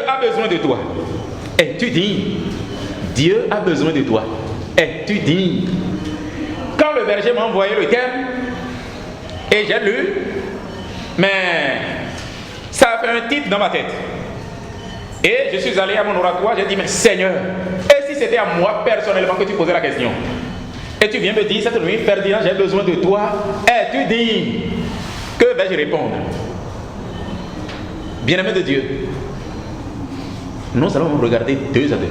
a besoin de toi. Es-tu digne? Dieu a besoin de toi. Es-tu digne? Quand le berger m'a envoyé le thème, et j'ai lu, mais ça a fait un titre dans ma tête. Et je suis allé à mon oratoire, j'ai dit, mais Seigneur, et si c'était à moi personnellement que tu posais la question? Et tu viens me dire cette nuit, Ferdinand, j'ai besoin de toi, es-tu digne? Que vais-je répondre? Bien-aimé de Dieu, nous allons regarder 2 à 2.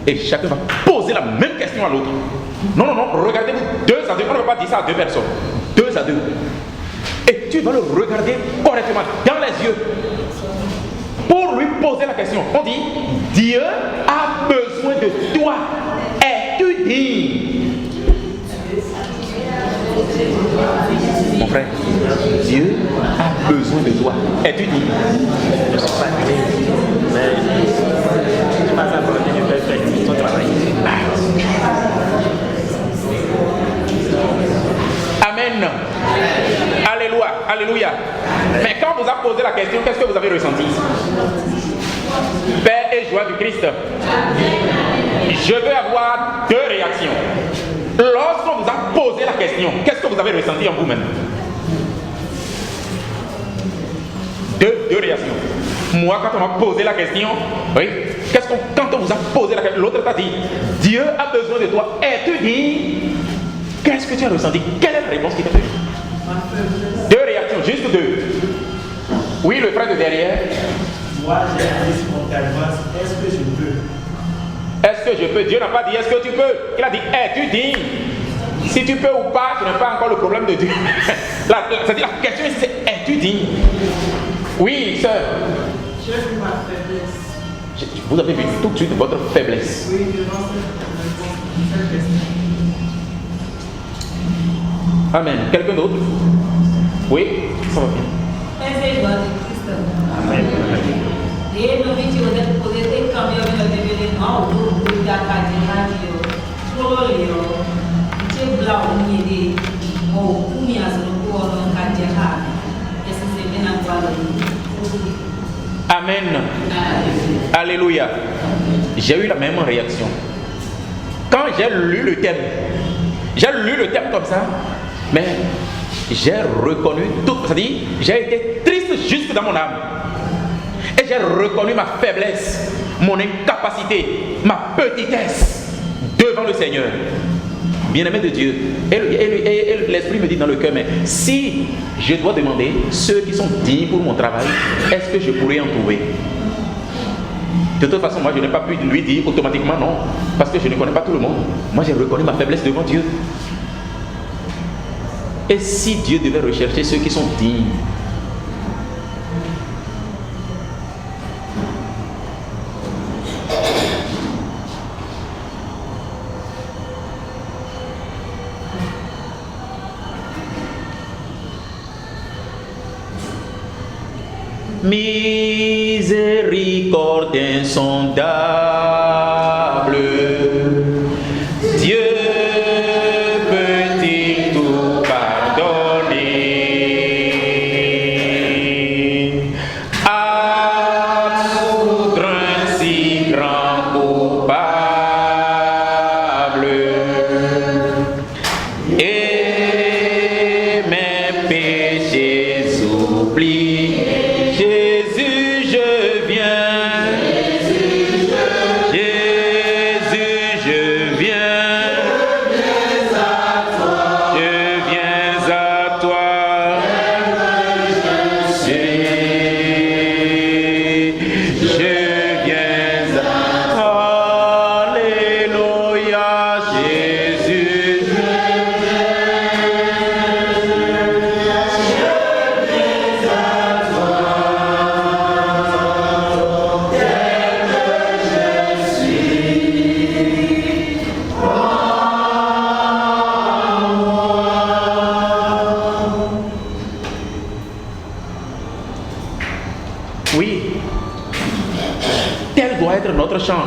Et chacun va poser la même question à l'autre. Non, regardez-vous 2 à 2. On ne va pas dire ça à 2 personnes. 2 à 2. Et tu vas le regarder correctement dans les yeux pour lui poser la question. On dit, Dieu a besoin de toi. Es-tu digne? Mon frère, Dieu a besoin de toi. Es-tu digne? Je ne suis pas digne, mais je ne pas abordé, je vais faire ton travail. Amen. Alléluia. Alléluia. Mais quand on vous a posé la question, qu'est-ce que vous avez ressenti? Paix et joie du Christ. Je veux avoir 2 réactions. Lorsqu'on vous a posé la question, qu'est-ce que vous avez ressenti en vous-même? 2 réactions. Moi, quand on m'a posé la question, oui, quand on vous a posé la question, l'autre t'a dit, Dieu a besoin de toi. Es-tu digne? Qu'est-ce que tu as ressenti? Quelle est la réponse qui t'a fait? 2 réactions, juste 2. Oui, le frère de derrière. Moi, j'ai dit spontanément, est-ce que je peux? Est-ce que je peux? Dieu n'a pas dit est-ce que tu peux. Il a dit es-tu digne? Si tu peux ou pas, ce n'est pas encore le problème de Dieu. C'est-à-dire la question c'est es-tu digne? Oui, sœur. J'ai vu ma faiblesse. Vous avez vu tout de suite votre faiblesse. Oui, je pense que cette question. Amen. Quelqu'un d'autre? Oui, ça va bien. Paix et joie du Christ. Amen. Et nous vite on est posé des camions de développement autour de la radio. Trop léo. Tu blanc ni des mots ou ni à ce pour un cadre. Est-ce que c'est bien à voir? Amen. Alléluia. J'ai eu la même réaction. Quand j'ai lu le thème comme ça, mais j'ai reconnu tout, c'est-à-dire j'ai été triste jusque dans mon âme. Et j'ai reconnu ma faiblesse, mon incapacité, ma petitesse devant le Seigneur. Bien-aimé de Dieu. Et l'Esprit me dit dans le cœur, mais si je dois demander ceux qui sont dignes pour mon travail, est-ce que je pourrais en trouver? De toute façon, moi je n'ai pas pu lui dire automatiquement non, parce que je ne connais pas tout le monde. Moi j'ai reconnu ma faiblesse devant Dieu. Et si Dieu devait rechercher ceux qui sont dignes? Miséricorde insondable, Dieu peut-il tout pardonner? Absoudre un si grand coupable et mes péchés oubliés.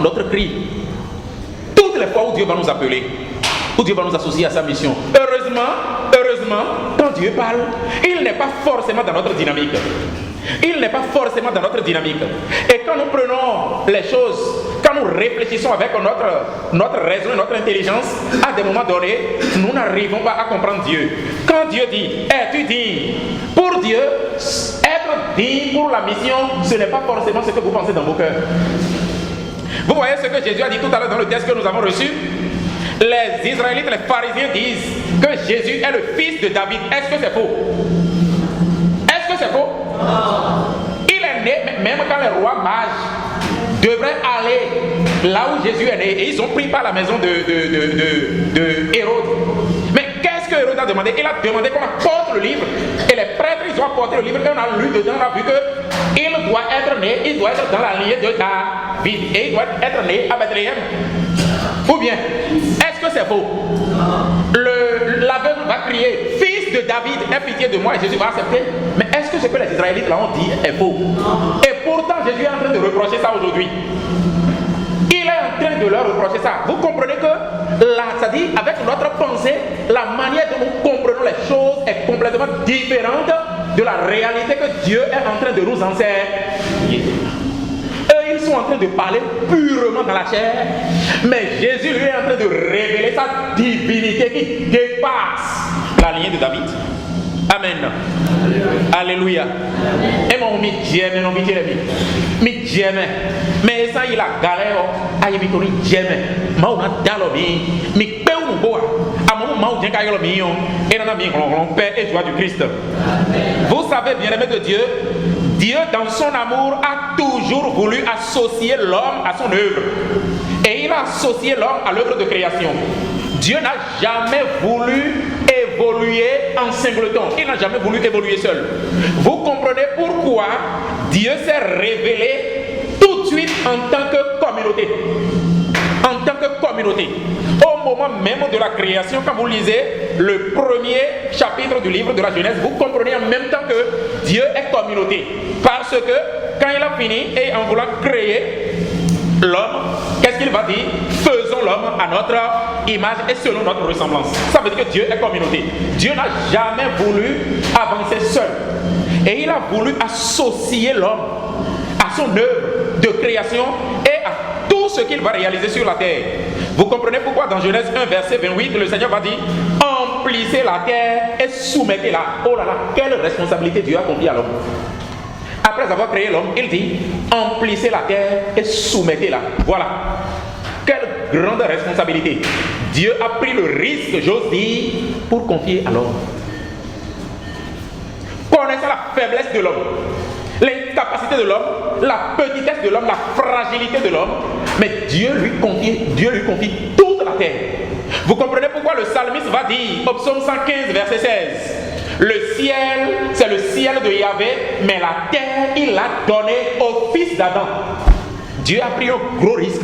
Notre cri, toutes les fois où Dieu va nous appeler, où Dieu va nous associer à sa mission. Heureusement, quand Dieu parle, il n'est pas forcément dans notre dynamique. Il n'est pas forcément dans notre dynamique. Et quand nous prenons les choses, quand nous réfléchissons avec notre raison et notre intelligence, à des moments donnés, nous n'arrivons pas à comprendre Dieu. Quand Dieu dit, es-tu digne? Pour Dieu, être digne pour la mission, ce n'est pas forcément ce que vous pensez dans vos cœurs. Vous voyez ce que Jésus a dit tout à l'heure dans le texte que nous avons reçu? Les Israélites, les pharisiens disent que Jésus est le fils de David. Est-ce que c'est faux? Est-ce que c'est faux? Il est né, même quand les rois mages devraient aller là où Jésus est né, et ils ont pris par la maison de Hérode. Mais qu'est-ce que Hérode a demandé? Il a demandé qu'on apporte le livre, et les prêtres, ils ont apporté le livre, et on a lu dedans, on a vu qu'il doit être né, il doit être dans la lignée de David, et il doit être né à Bethléem. Ou bien, est-ce que c'est faux? L'aveugle va crier, fils de David, aie pitié de moi, et Jésus va accepter. Mais est-ce que ce que les Israélites là ont dit est faux? Et pourtant, Jésus est en train de reprocher ça aujourd'hui. Il est en train de leur reprocher ça. Vous comprenez que là, ça dit, avec notre pensée, la manière dont nous comprenons les choses est complètement différente de la réalité que Dieu est en train de nous enseigner. Ils sont en train de parler purement dans la chair, mais Jésus lui est en train de révéler sa divinité qui dépasse la lignée de David. Amen. Alléluia. Et mon mi dieme non mi dieme. Mi dieme. Mais ça il a galère ayi mi tori dieme. Ma o na dalo mi pe o boa. Amo ma o jenka yolo mi on. Et na mi glon paix et joie du Christ. Vous savez, bien-aimés de Dieu, Dieu dans son amour a toujours voulu associer l'homme à son œuvre. Et il a associé l'homme à l'œuvre de création. Dieu n'a jamais voulu évoluer en singleton. Il n'a jamais voulu évoluer seul. Vous comprenez pourquoi Dieu s'est révélé tout de suite en tant que communauté. En tant que communauté. Au moment même de la création, quand vous lisez le premier chapitre du livre de la Genèse, vous comprenez en même temps que Dieu est communauté. Parce que quand il a fini et en voulant créer l'homme, qu'est-ce qu'il va dire? Faisons l'homme à notre image et selon notre ressemblance. Ça veut dire que Dieu est communauté. Dieu n'a jamais voulu avancer seul. Et il a voulu associer l'homme à son œuvre de création et à tout ce qu'il va réaliser sur la terre. Vous comprenez pourquoi dans Genèse 1 verset 28, le Seigneur va dire: emplissez la terre et soumettez-la. Oh là là, quelle responsabilité Dieu a confiée à l'homme. Après avoir créé l'homme, il dit: emplissez la terre et soumettez-la. Voilà. Quelle grande responsabilité. Dieu a pris le risque, j'ose dire, pour confier à l'homme. Connaissant la faiblesse de l'homme, l'incapacité de l'homme, la petitesse de l'homme, la fragilité de l'homme, mais Dieu lui confie toute la terre. Vous comprenez pourquoi le psalmiste va dire au psaume 115 verset 16: le ciel, c'est le ciel de Yahvé, mais la terre, il l'a donné au fils d'Adam. Dieu a pris un gros risque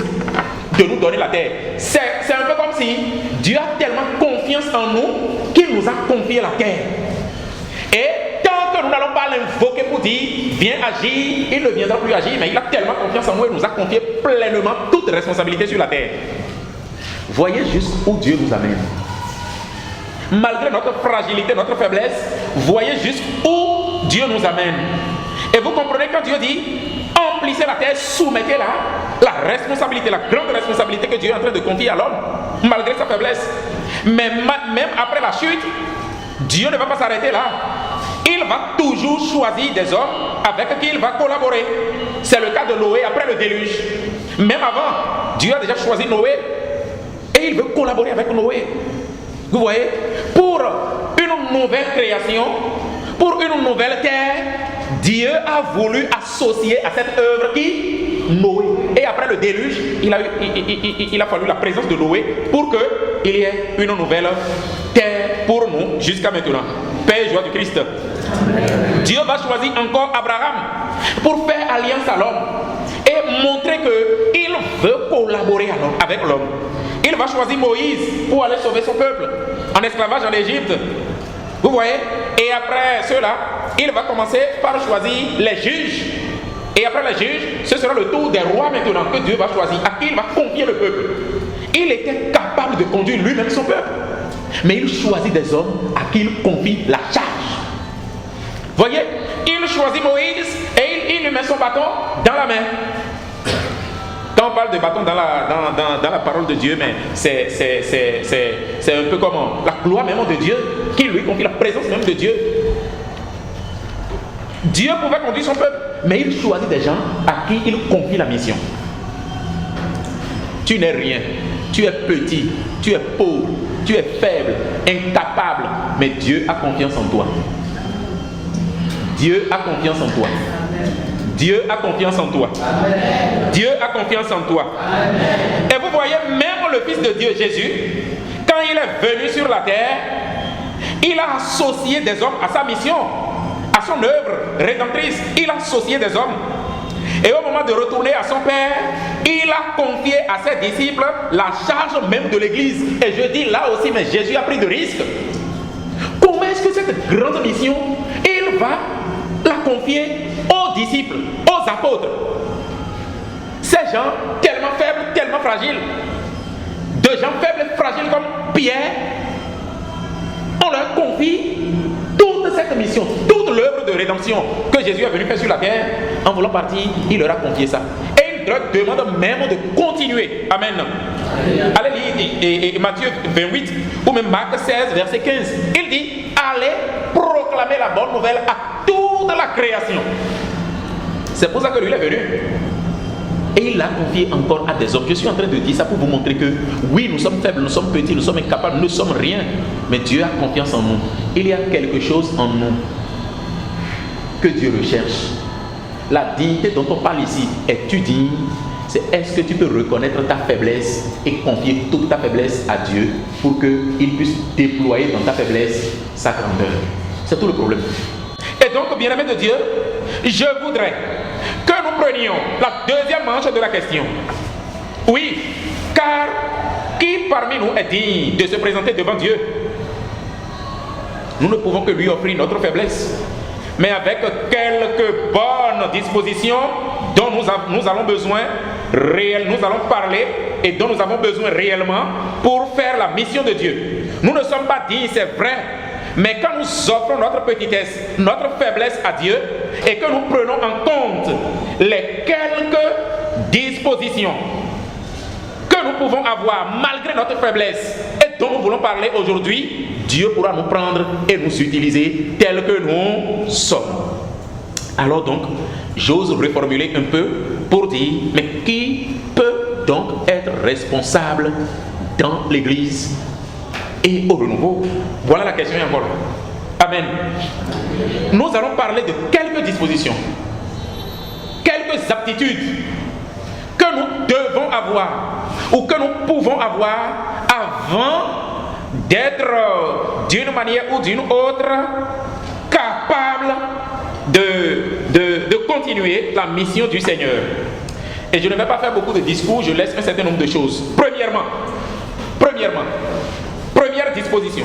de nous donner la terre. C'est un peu comme si Dieu a tellement confiance en nous qu'il nous a confié la terre. Et tant que nous n'allons pas l'invoquer pour dire viens agir, il ne viendra plus agir, mais il a tellement confiance en nous et nous a confié pleinement toute responsabilité sur la terre. Voyez juste où Dieu nous amène. Malgré notre fragilité, notre faiblesse, voyez juste où Dieu nous amène. Et vous comprenez quand Dieu dit emplissez la terre, soumettez-la, la responsabilité, la grande responsabilité que Dieu est en train de confier à l'homme, malgré sa faiblesse. Mais même après la chute, Dieu ne va pas s'arrêter là. Il va toujours choisir des hommes avec qui il va collaborer. C'est le cas de Noé après le déluge. Même avant, Dieu a déjà choisi Noé et il veut collaborer avec Noé. Vous voyez, pour une nouvelle création, pour une nouvelle terre, Dieu a voulu associer à cette œuvre qui? Noé. Et après le déluge, il a fallu la présence de Noé pour qu'il y ait une nouvelle terre pour nous jusqu'à maintenant. Paix et joie du Christ. Dieu va choisir encore Abraham pour faire alliance à l'homme et montrer qu'il veut collaborer avec l'homme. Il va choisir Moïse pour aller sauver son peuple en esclavage en Égypte. Vous voyez? Et après cela, il va commencer par choisir les juges. Et après les juges, ce sera le tour des rois maintenant que Dieu va choisir, à qui il va confier le peuple. Il était capable de conduire lui-même son peuple. Mais il choisit des hommes à qui il confie la charge. Voyez, il choisit Moïse et il lui met son bâton dans la main. Quand on parle de bâton dans la parole de Dieu, mais c'est un peu comme la gloire même de Dieu qui lui confie la présence même de Dieu. Dieu pouvait conduire son peuple, mais il choisit des gens à qui il confie la mission. Tu n'es rien, tu es petit, tu es pauvre, tu es faible, incapable, mais Dieu a confiance en toi. Dieu a confiance en toi. Dieu a confiance en toi. Dieu a confiance en toi. Et vous voyez, même le Fils de Dieu, Jésus, quand il est venu sur la terre, il a associé des hommes à sa mission, à son œuvre rédemptrice. Il a associé des hommes. Et au moment de retourner à son Père, il a confié à ses disciples la charge même de l'Église. Et je dis là aussi, mais Jésus a pris de risques. Comment est-ce que cette grande mission, il va la confier aux disciples, aux apôtres? Ces gens tellement faibles, tellement fragiles, de gens faibles et fragiles comme Pierre, on leur confie toute cette mission, toute l'œuvre de rédemption que Jésus est venu faire sur la terre. En voulant partir, il leur a confié ça. Et il leur demande même de continuer. Amen. Allez lire Matthieu 28 ou même Marc 16, verset 15. Il dit, allez proclamer la bonne nouvelle à toute la création. C'est pour ça que lui il est venu. Et il l'a confié encore à des hommes. Je suis en train de dire ça pour vous montrer que oui, nous sommes faibles, nous sommes petits, nous sommes incapables, nous ne sommes rien. Mais Dieu a confiance en nous. Il y a quelque chose en nous que Dieu recherche. La dignité dont on parle ici, es-tu digne? C'est est-ce que tu peux reconnaître ta faiblesse et confier toute ta faiblesse à Dieu pour qu'il puisse déployer dans ta faiblesse sa grandeur. C'est tout le problème. Et donc, bien-aimés de Dieu, je voudrais que nous prenions la deuxième manche de la question. Oui, car qui parmi nous est digne de se présenter devant Dieu? Nous ne pouvons que lui offrir notre faiblesse, mais avec quelques bonnes dispositions dont nous allons besoin nous allons parler et dont nous avons besoin réellement pour faire la mission de Dieu. Nous ne sommes pas dignes, c'est vrai, mais quand nous offrons notre petitesse, notre faiblesse à Dieu et que nous prenons en compte les quelques dispositions que nous pouvons avoir malgré notre faiblesse et dont nous voulons parler aujourd'hui, Dieu pourra nous prendre et nous utiliser tels que nous sommes. Alors donc, j'ose reformuler un peu pour dire, mais qui peut donc être responsable dans l'Église et au renouveau? Voilà la question encore. Amen. Nous allons parler de quelques dispositions, quelques aptitudes que nous devons avoir ou que nous pouvons avoir avant d'être d'une manière ou d'une autre capables de continuer la mission du Seigneur. Et je ne vais pas faire beaucoup de discours, je laisse un certain nombre de choses. Premièrement, première disposition,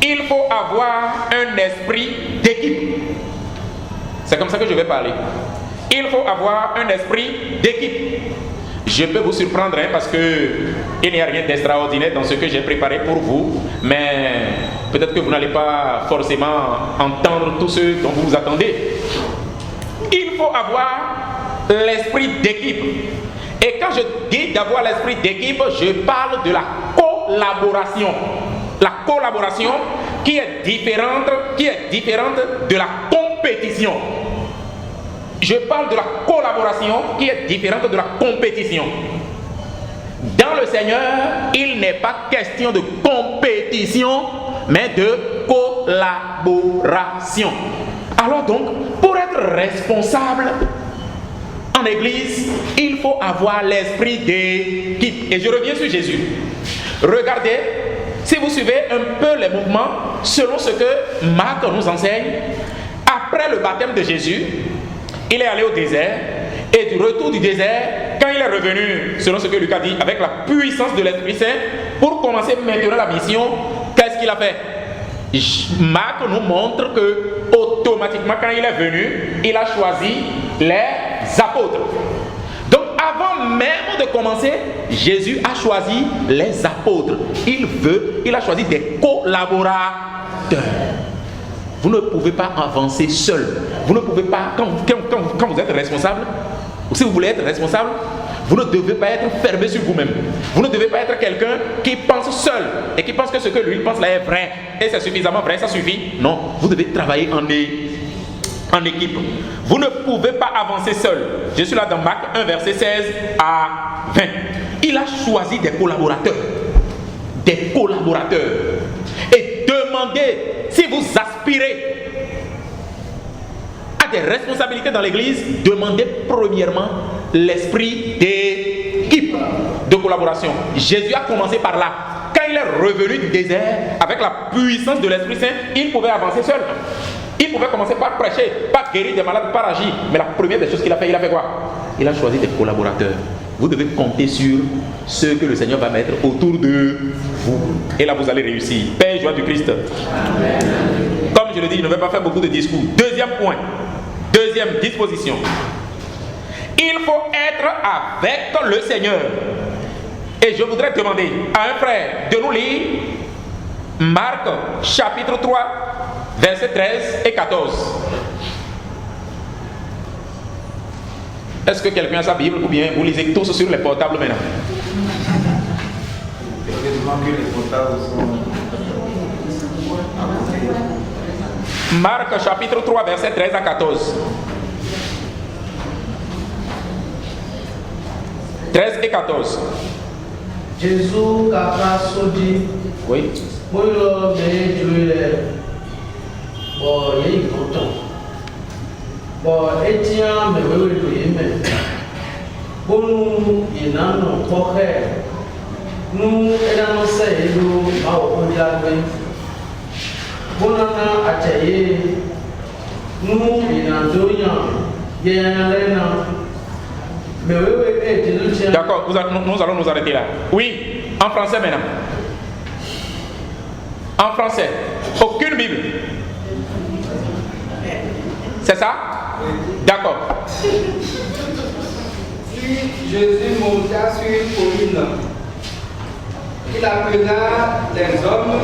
il faut avoir un esprit d'équipe. C'est comme ça que je vais parler. Il faut avoir un esprit d'équipe. Je peux vous surprendre parce qu'il n'y a rien d'extraordinaire dans ce que j'ai préparé pour vous, mais peut-être que vous n'allez pas forcément entendre tout ce dont vous vous attendez. Il faut avoir l'esprit d'équipe. Et quand je dis d'avoir l'esprit d'équipe, je parle de la collaboration. La collaboration qui est différente de la compétition. Je parle de la collaboration qui est différente de la compétition. Dans le Seigneur, il n'est pas question de compétition, mais de collaboration. Alors donc, pour être responsable en Église, il faut avoir l'esprit d'équipe. Et je reviens sur Jésus. Regardez, si vous suivez un peu les mouvements, selon ce que Marc nous enseigne, après le baptême de Jésus, il est allé au désert, et du retour du désert, quand il est revenu, selon ce que Luc a dit, avec la puissance de l'Esprit Saint, pour commencer maintenant la mission, qu'est-ce qu'il a fait? Marc nous montre que automatiquement, quand il est venu, il a choisi les apôtres. Donc avant même de commencer, Jésus a choisi les apôtres. Il a choisi des collaborateurs. vous ne pouvez pas avancer seul. Vous ne pouvez pas, quand vous êtes responsable, ou si vous voulez être responsable, vous ne devez pas être fermé sur vous-même. Vous ne devez pas être quelqu'un qui pense seul et qui pense que ce que lui pense là est vrai et c'est suffisamment vrai, ça suffit. Non, vous devez travailler en équipe. Vous ne pouvez pas avancer seul. Je suis là dans Marc 1, verset 16 à 20. Il a choisi des collaborateurs. Des collaborateurs. Et demandez, si vous aspirez à des responsabilités dans l'église, demandez premièrement l'esprit d'équipe, de collaboration. Jésus a commencé par là. Quand il est revenu du désert, avec la puissance de l'Esprit Saint, il pouvait avancer seul. Il pouvait commencer par prêcher, par guérir des malades, par agir. Mais la première des choses qu'il a fait quoi? Il a choisi des collaborateurs. Vous devez compter sur ceux que le Seigneur va mettre autour de vous. Et là, vous allez réussir. Paix et joie du Christ. Amen. Comme je le dis, je ne vais pas faire beaucoup de discours. Deuxième point. Deuxième disposition. Il faut être avec le Seigneur. Et je voudrais demander à un frère de nous lire Marc chapitre 3, versets 13 et 14. Est-ce que quelqu'un a sa Bible ou bien vous lisez tous sur les portables maintenant? Marc chapitre 3, versets 13 à 14. 13 et 14. Jésus a dit, oui. Bon, il est content. Bon, Etienne, mais oui, mais bon, il n'a pas fait. Nous, elle a annoncé, nous, à Okodiabe. Bon, on a attaqué. Nous, il a donné, il y a un lena. Mais oui, d'accord, nous allons nous arrêter là. Oui, en français maintenant. En français. Aucune Bible. C'est ça? D'accord. Puis Jésus monta sur une colline. Il appela les hommes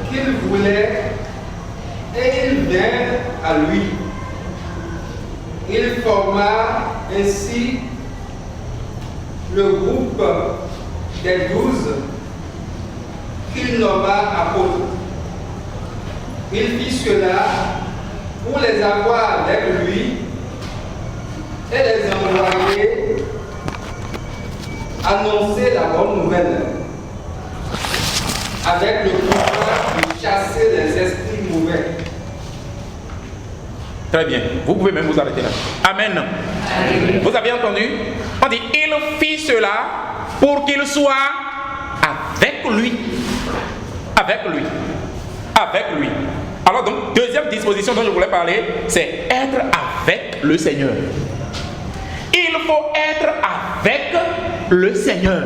qu'il voulait et ils vinrent à lui. Il forma ainsi le groupe des 12 qu'il nomma apôtres. Il fit cela pour les avoir avec lui et les envoyer annoncer la bonne nouvelle avec le pouvoir de chasser les esprits mauvais. Très bien, vous pouvez même vous arrêter là. Amen. Amen. Vous avez entendu? On dit, il fit cela pour qu'il soit avec lui. Avec lui. Avec lui. Alors donc, deuxième disposition dont je voulais parler, c'est être avec le Seigneur. Il faut être avec le Seigneur.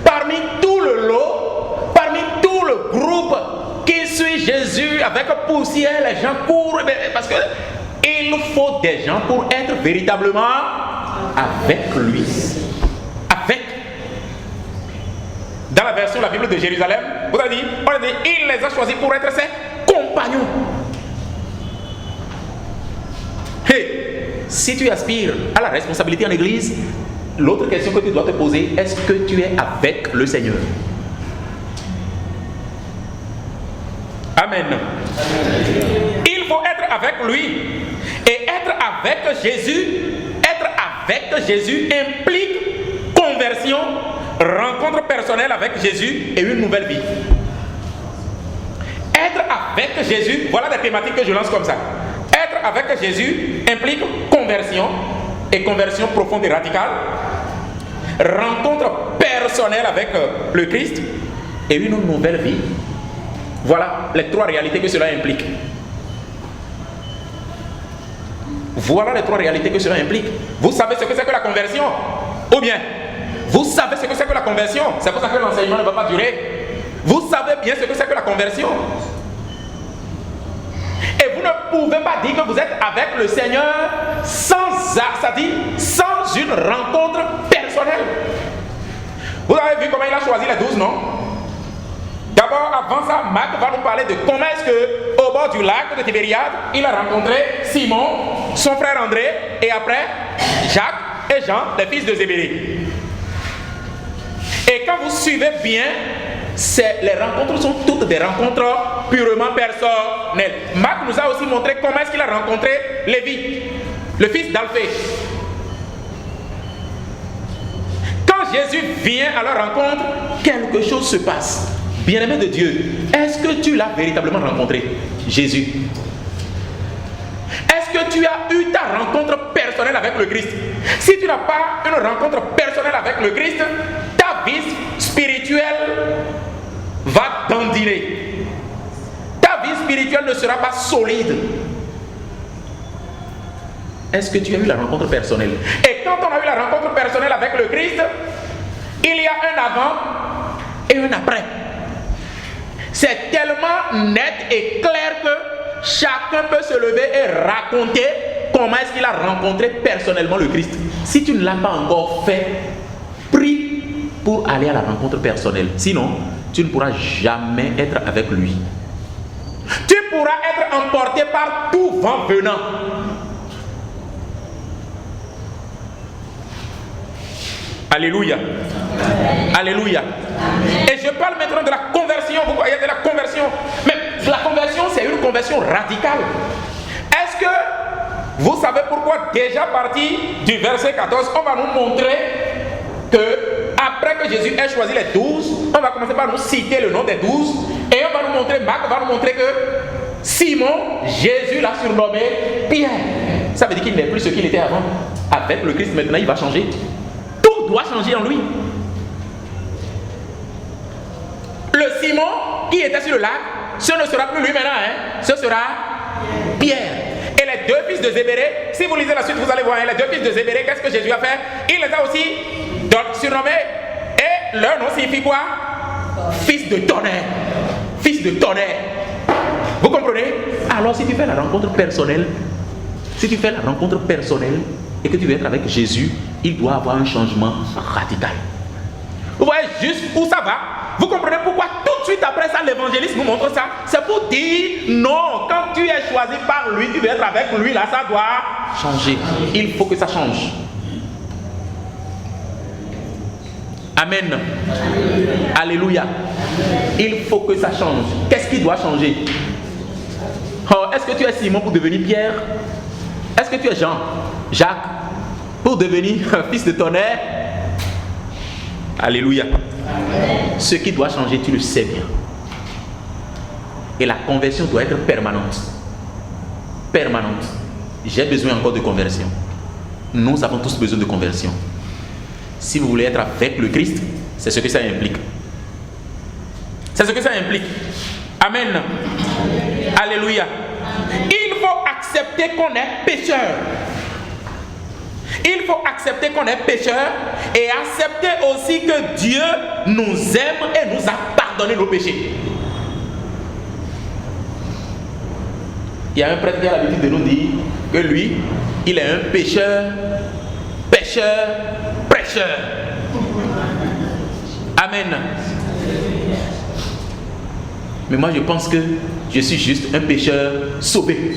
Parmi tout le lot, parmi tout le groupe qui suit Jésus avec poussière, les gens courent, parce que il faut des gens pour être véritablement avec lui. Avec. Dans la version de la Bible de Jérusalem, on a dit, il les a choisis pour être ses compagnons. Hey, si tu aspires à la responsabilité en église, l'autre question que tu dois te poser, est-ce que tu es avec le Seigneur? Amen. Il faut être avec lui. Et être avec Jésus implique conversion, rencontre personnelle avec Jésus et une nouvelle vie. Être avec Jésus, voilà des thématiques que je lance comme ça. Être avec Jésus implique conversion, et conversion profonde et radicale, rencontre personnelle avec le Christ et une nouvelle vie. Voilà les trois réalités que cela implique. Voilà les trois réalités que cela implique. Vous savez ce que c'est que la conversion? Ou bien, vous savez ce que c'est que la conversion? C'est pour ça que l'enseignement ne va pas durer. Vous savez bien ce que c'est que la conversion. Et vous ne pouvez pas dire que vous êtes avec le Seigneur sans une rencontre personnelle. Vous avez vu comment il a choisi les 12, non? D'abord, avant ça, Marc va nous parler de comment est-ce que au bord du lac de Tibériade, il a rencontré Simon, son frère André, et après Jacques et Jean, les fils de Zébédée. Et quand vous suivez bien, les rencontres sont toutes des rencontres purement personnelles. Marc nous a aussi montré comment est-ce qu'il a rencontré Lévi, le fils d'Alphée. Quand Jésus vient à leur rencontre, quelque chose se passe. Bien-aimé de Dieu, est-ce que tu l'as véritablement rencontré, Jésus? Est-ce que tu as eu ta rencontre personnelle avec le Christ? Si tu n'as pas une rencontre personnelle avec le Christ, ta vie spirituelle va dandiner. Ta vie spirituelle ne sera pas solide. Est-ce que tu as eu la rencontre personnelle? Et quand on a eu la rencontre personnelle avec le Christ, il y a un avant et un après. C'est tellement net et clair que chacun peut se lever et raconter comment est-ce qu'il a rencontré personnellement le Christ. Si tu ne l'as pas encore fait, prie pour aller à la rencontre personnelle. Sinon, tu ne pourras jamais être avec lui. Tu pourras être emporté par tout vent venant. Alléluia. Alléluia. Et je parle maintenant de la conversion. Vous voyez, de la conversion. Mais la conversion, c'est une conversion radicale. Est-ce que vous savez pourquoi, déjà parti du verset 14, on va nous montrer que après que Jésus ait choisi les 12, on va commencer par nous citer le nom des 12 et on va nous montrer, Marc va nous montrer que Simon, Jésus l'a surnommé Pierre. Ça veut dire qu'il n'est plus ce qu'il était avant. Avec le Christ, maintenant, il va changer. Tout doit changer en lui. Le Simon qui était sur le lac, ce ne sera plus lui maintenant, hein? Ce sera Pierre. Et les deux fils de Zébédée, si vous lisez la suite, vous allez voir, hein, les deux fils de Zébédée, qu'est-ce que Jésus a fait? Il les a aussi surnommés. Et leur nom signifie quoi? Fils de tonnerre. Fils de tonnerre. Vous comprenez? Alors si tu fais la rencontre personnelle, et que tu veux être avec Jésus, il doit avoir un changement radical. Vous voyez juste où ça va? Vous comprenez pourquoi tout de suite après ça, l'évangéliste nous montre ça? C'est pour dire, non, quand tu es choisi par lui, tu veux être avec lui, là, ça doit changer. Il faut que ça change. Amen. Alléluia. Il faut que ça change. Qu'est-ce qui doit changer? Oh, est-ce que tu es Simon pour devenir Pierre? Est-ce que tu es Jean, Jacques pour devenir fils de tonnerre? Alléluia. Ce qui doit changer, tu le sais bien. Et la conversion doit être permanente. Permanente. J'ai besoin encore de conversion. Nous avons tous besoin de conversion. Si vous voulez être avec le Christ, c'est ce que ça implique. C'est ce que ça implique. Amen. Alléluia. Il faut accepter qu'on est pécheur. Il faut accepter qu'on est pécheur et accepter aussi que Dieu nous aime et nous a pardonné nos péchés. Il y a un prêtre qui a l'habitude de nous dire que lui, il est un pécheur, prêcheur. Amen. Mais moi je pense que je suis juste un pécheur sauvé.